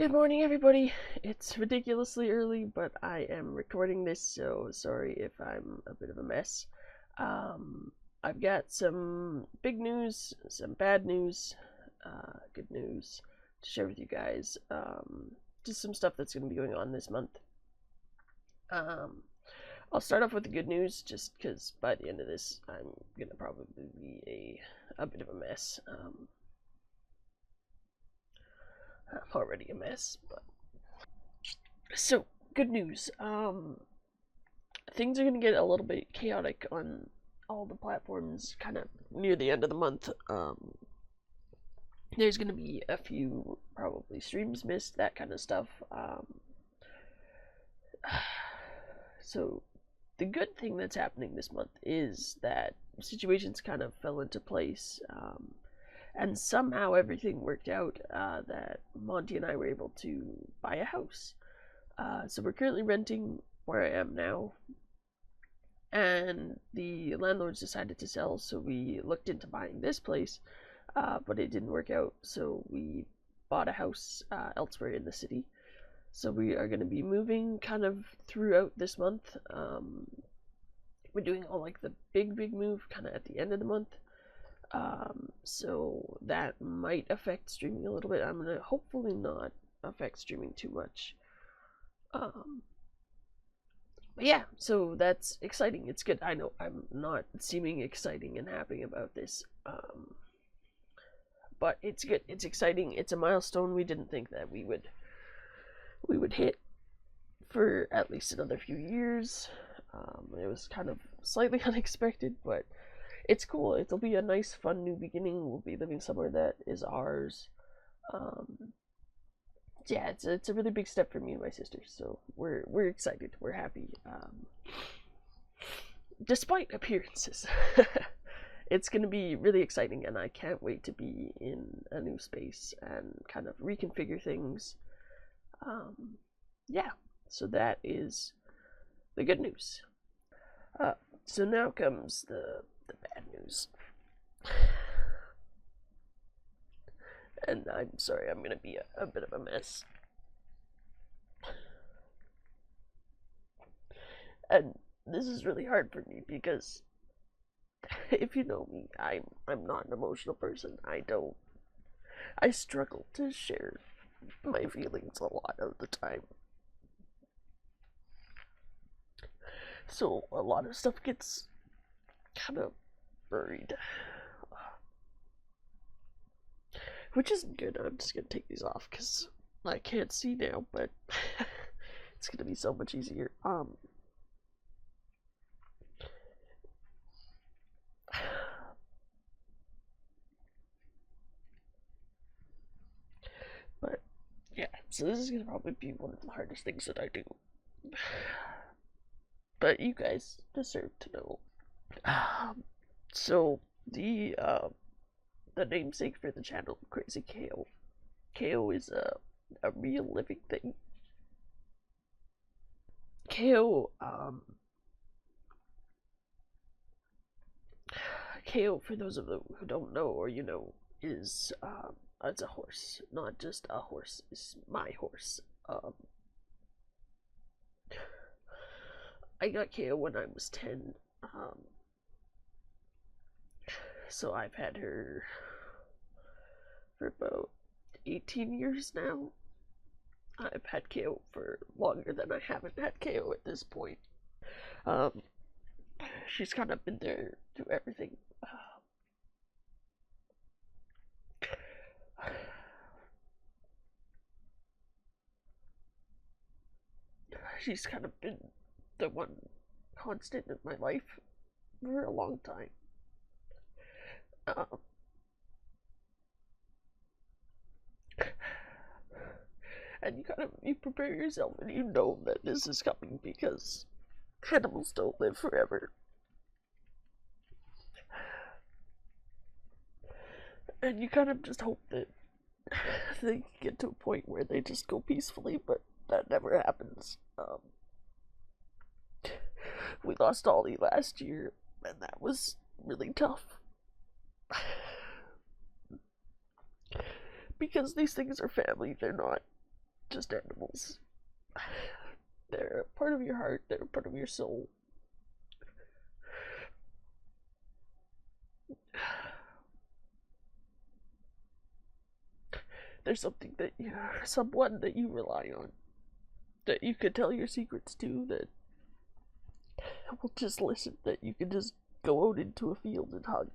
Good morning, everybody. It's ridiculously early, but I am recording this, so sorry if I'm a bit of a mess. I've got some big news, some bad news, good news to share with you guys. Just some stuff that's going to be going on this month. I'll start off with the good news, just because by the end of this, I'm going to probably be a bit of a mess. I'm already a mess, but so good news. Things are gonna get a little bit chaotic on all the platforms, kind of near the end of the month. There's gonna be a few probably streams missed, that kind of stuff. So the good thing that's happening this month is that situations kind of fell into place. And somehow everything worked out that Monty and I were able to buy a house. So we're currently renting where I am now, and the landlords decided to sell, so we looked into buying this place, but it didn't work out, so we bought a house elsewhere in the city. So we are going to be moving kind of throughout this month. We're doing all like the big move kind of at the end of the month. So that might affect streaming a little bit. I'm gonna hopefully not affect streaming too much. But yeah, so that's exciting. It's good. I know I'm not seeming exciting and happy about this. But it's good. It's exciting. It's a milestone we didn't think that we would hit for at least another few years. It was kind of slightly unexpected, but it's cool. It'll be a nice, fun new beginning. We'll be living somewhere that is ours. Yeah, it's a really big step for me and my sister. So we're excited. We're happy. Despite appearances, it's gonna be really exciting, and I can't wait to be in a new space and kind of reconfigure things. Yeah, so that is the good news. So now comes the bad news. And I'm sorry, I'm gonna be a bit of a mess. And this is really hard for me because if you know me, I'm not an emotional person. I struggle to share my feelings a lot of the time. So a lot of stuff gets kind of buried. Which isn't good. I'm just gonna take these off because I can't see now, but it's gonna be so much easier. But yeah, so this is gonna probably be one of the hardest things that I do. But you guys deserve to know. So the namesake for the channel, Crazy KO. KO is a real living thing. KO KO, for those of them who don't know or you know, is it's a horse, not just a horse. It's my horse. I got KO when I was 10. So I've had her for about 18 years now. I've had KO for longer than I haven't had KO at this point. She's kind of been there through everything. She's kind of been the one constant in my life for a long time. And you prepare yourself and you know that this is coming because animals don't live forever. And you kind of just hope that they get to a point where they just go peacefully, but that never happens. We lost Ollie last year, and that was really tough. Because these things are family, they're not just animals. They're a part of your heart, they're a part of your soul. There's someone that you rely on, that you can tell your secrets to, that will just listen, that you can just go out into a field and hug.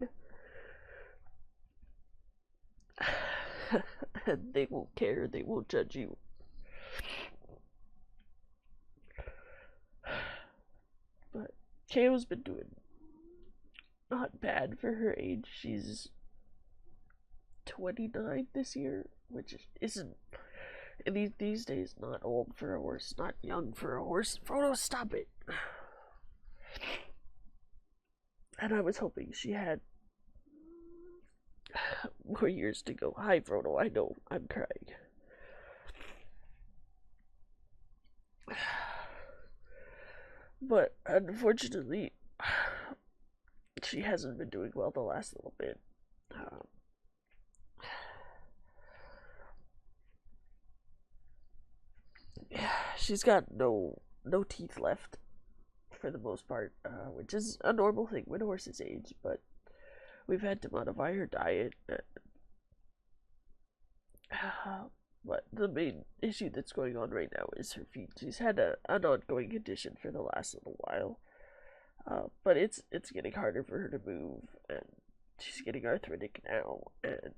And they won't care, they won't judge you. But Kao's been doing not bad for her age. She's 29 this year, which isn't in these days not old for a horse, not young for a horse. Frodo, stop it. And I was hoping she had more years to go. Hi, Frodo, I know, I'm crying. But unfortunately, she hasn't been doing well the last little bit. She's got no teeth left for the most part, which is a normal thing when horses age. But we've had to modify her diet. But the main issue that's going on right now is her feet. She's had an ongoing condition for the last little while, but it's getting harder for her to move, and she's getting arthritic now. And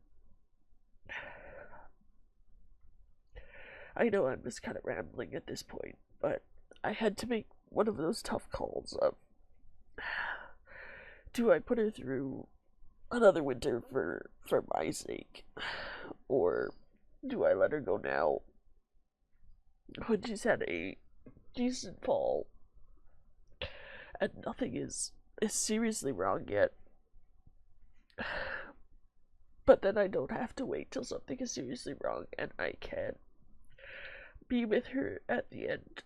I know I'm just kind of rambling at this point, but I had to make one of those tough calls of, do I put her through another winter for my sake, or do I let her go now when she's had a decent fall and nothing is seriously wrong yet? But then I don't have to wait till something is seriously wrong, and I can be with her at the end.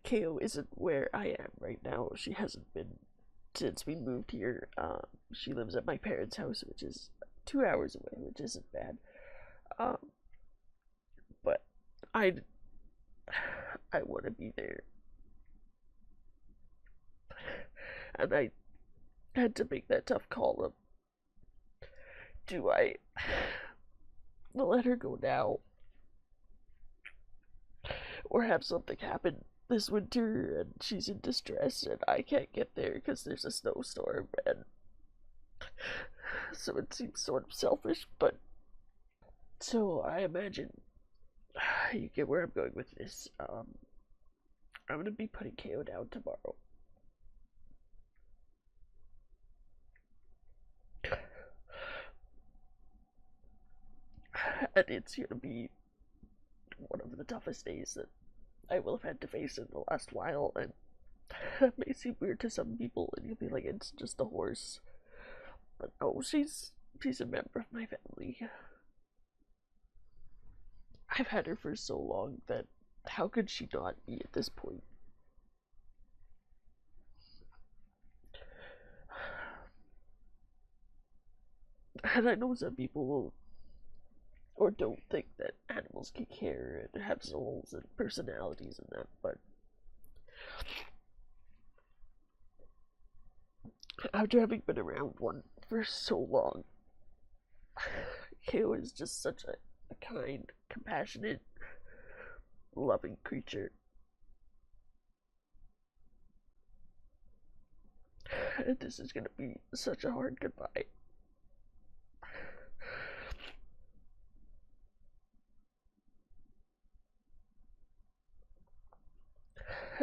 Kao isn't where I am right now. She hasn't been since we moved here. She lives at my parents' house, which is 2 hours away, which isn't bad. But I want to be there, and I had to make that tough call of, do I let her go now, or have something happen this winter and she's in distress and I can't get there because there's a snowstorm, and so it seems sort of selfish, but so I imagine you get where I'm going with this. I'm gonna be putting Kao down tomorrow. And it's gonna be one of the toughest days that I will have had to face in the last while, and that may seem weird to some people, and you'll be like, it's just a horse. But no, she's a member of my family. I've had her for so long that how could she not be at this point? And I know some people will or don't think that animals can care and have souls and personalities and that, but after having been around one for so long, Kao is just such a kind, compassionate, loving creature. And this is gonna be such a hard goodbye.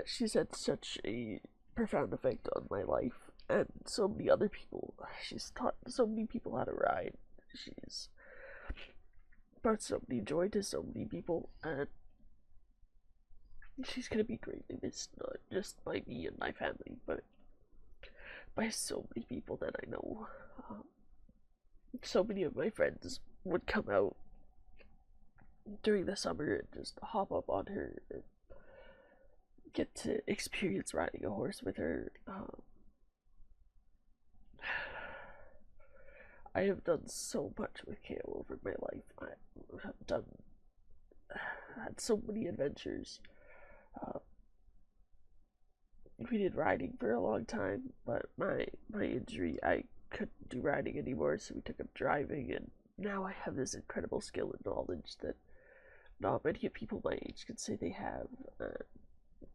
She's had such a profound effect on my life and so many other people. She's taught so many people how to ride. She's brought so many joy to so many people, and she's gonna be greatly missed, not just by me and my family, but by so many people that I know. So many of my friends would come out during the summer and just hop up on her and get to experience riding a horse with her. I have done so much with Kale over my life. I have had so many adventures. Uh, we did riding for a long time, but my injury, I couldn't do riding anymore, so we took up driving, and now I have this incredible skill and knowledge that not many people my age can say they have.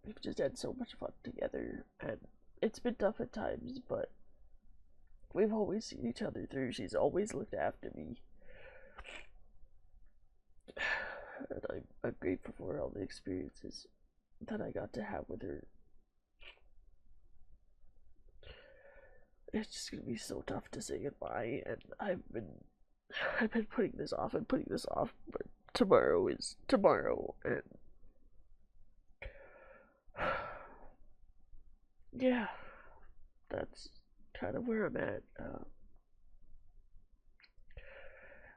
We've just had so much fun together, and it's been tough at times, but we've always seen each other through. She's always looked after me, and I'm grateful for all the experiences that I got to have with her. It's just gonna be so tough to say goodbye, and I've been putting this off and putting this off, but tomorrow is tomorrow, and yeah, that's kind of where I'm at.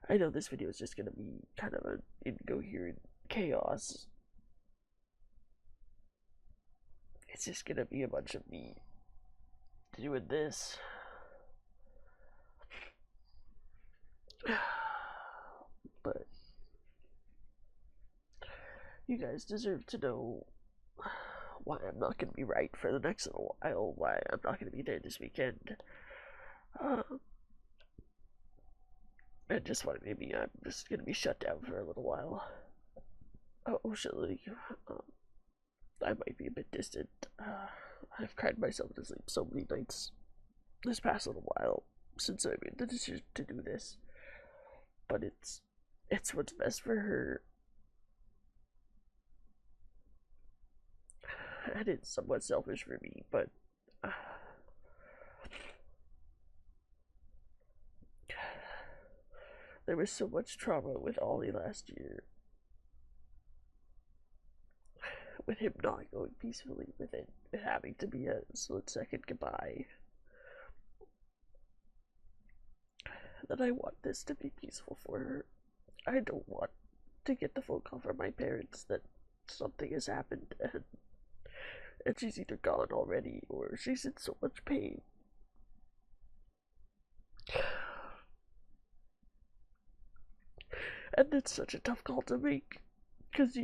I know this video is just gonna be kind of an incoherent chaos. It's just gonna be a bunch of me doing this. But you guys deserve to know why I'm not gonna be right for the next little while, why I'm not gonna be there this weekend. And just what maybe I'm just gonna be shut down for a little while. Emotionally, I might be a bit distant. I've cried myself to sleep so many nights this past little while since I made the decision to do this. But it's what's best for her. And it's somewhat selfish for me, but there was so much trauma with Ollie last year. With him not going peacefully with it, having to be a split second goodbye. That I want this to be peaceful for her. I don't want to get the phone call from my parents that something has happened and she's either gone already or she's in so much pain. And it's such a tough call to make, because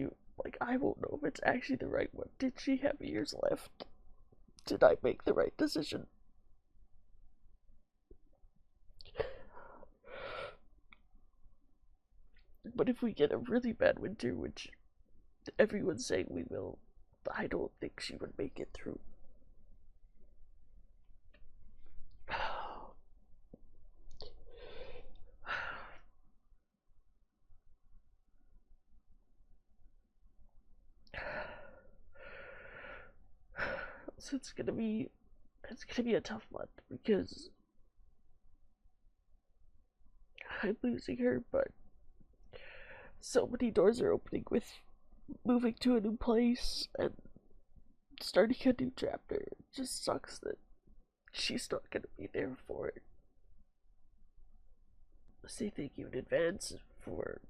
I won't know if it's actually the right one. Did she have years left? Did I make the right decision? But if we get a really bad winter, which everyone's saying we will, I don't think she would make it through. So it's gonna be a tough month because I'm losing her, but so many doors are opening with moving to a new place and starting a new chapter. It just sucks that she's not gonna be there for it. Say thank you in advance for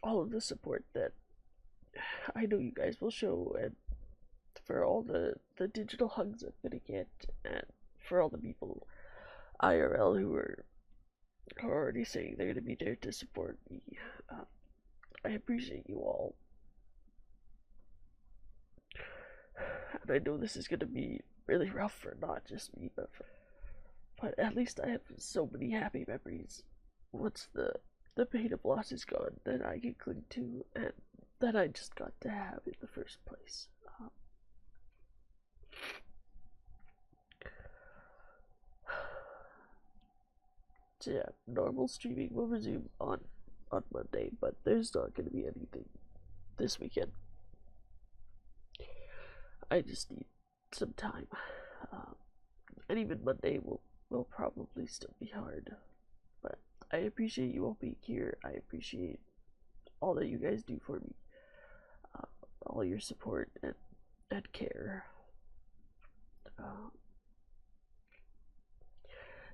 all of the support that I know you guys will show, and for all the digital hugs I'm gonna get, and for all the people IRL who are already saying they're gonna be there to support me. I appreciate you all. And I know this is gonna be really rough for not just me, but at least I have so many happy memories once the pain of loss is gone that I can cling to and that I just got to have in the first place. So yeah, normal streaming will resume on Monday, but there's not going to be anything this weekend. I just need some time, and even Monday will probably still be hard. But I appreciate you all being here. I appreciate all that you guys do for me, all your support and care.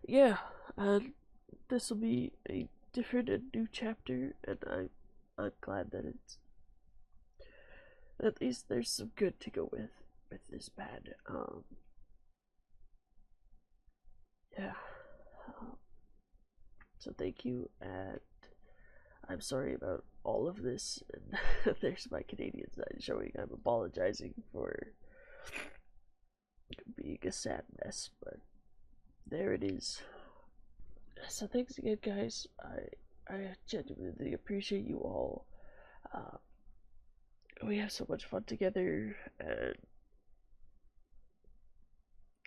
Yeah, and this will be a different and new chapter, and I'm glad that it's at least there's some good to go with this bad. Yeah. So thank you, and I'm sorry about all of this. And there's my Canadian side showing. I'm apologizing for being a sad mess, but there it is. So thanks again, guys. I genuinely appreciate you all. Uh, we have so much fun together, and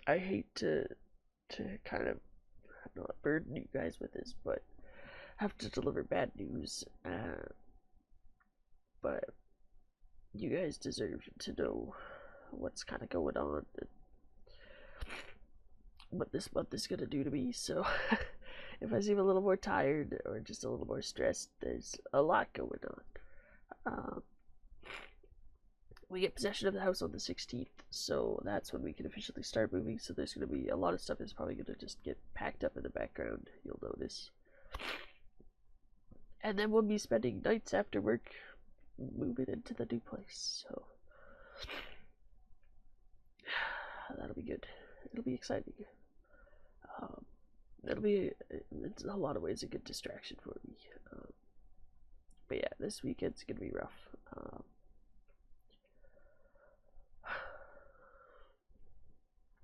I hate to kind of not burden you guys with this, but have to deliver bad news. But you guys deserve to know what's kind of going on and what this month is gonna do to me. So if I seem a little more tired or just a little more stressed, there's a lot going on. We get possession of the house on the 16th, so that's when we can officially start moving. So there's going to be a lot of stuff that's probably going to just get packed up in the background, you'll notice. And then we'll be spending nights after work moving into the new place, so that'll be good. It'll be exciting. It'll be, in a lot of ways, a good distraction for me. But yeah, this weekend's going to be rough.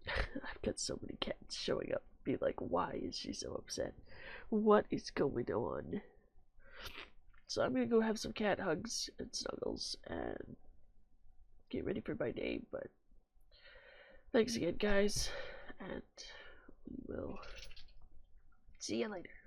I've got so many cats showing up, be like, why is she so upset? What is going on? So I'm gonna go have some cat hugs and snuggles and get ready for my day, but thanks again, guys, and we will see you later.